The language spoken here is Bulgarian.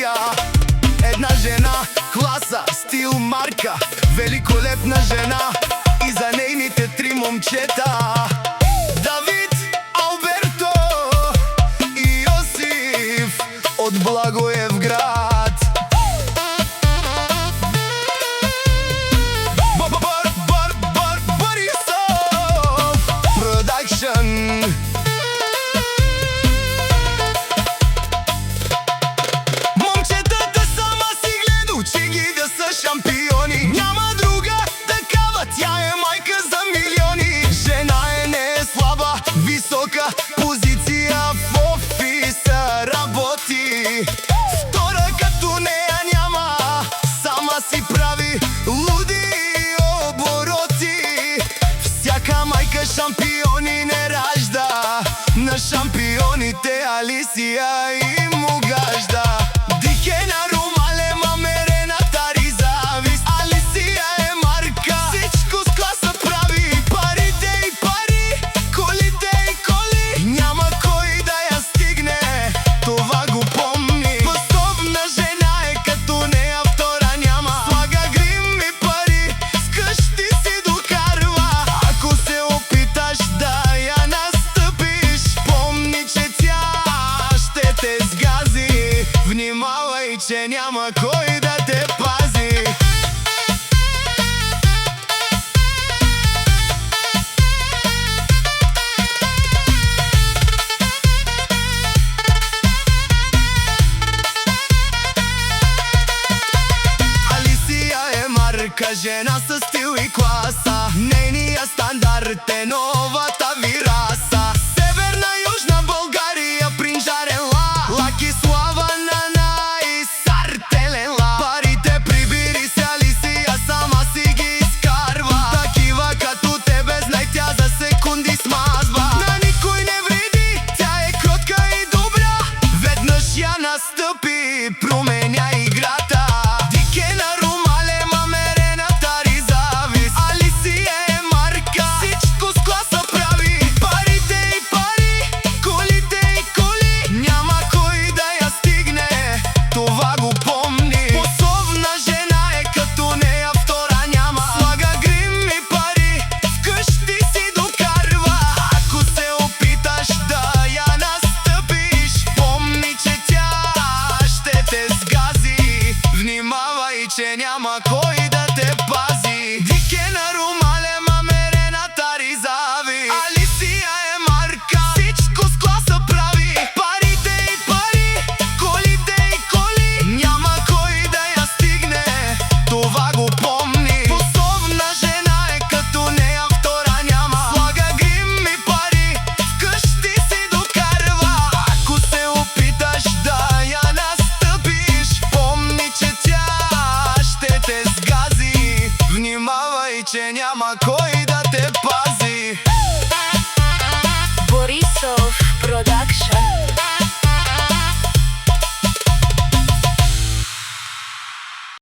Алисия. Една жена, класа, стил, марка, великолепна жена. И за нейните три момчета: Давид, Алберто и Йосиф от Благоевград. Борисов Продакшън. Момчетата сама си гледа, че ги да са шампиони. Няма друга такава, тя е майка за милиони. Жена е, не е слаба, висока позиция в офиса работи. Втора като нея няма, сама си прави луди обороти. Всяка майка шампиони не ражда, на шампионите Алисия и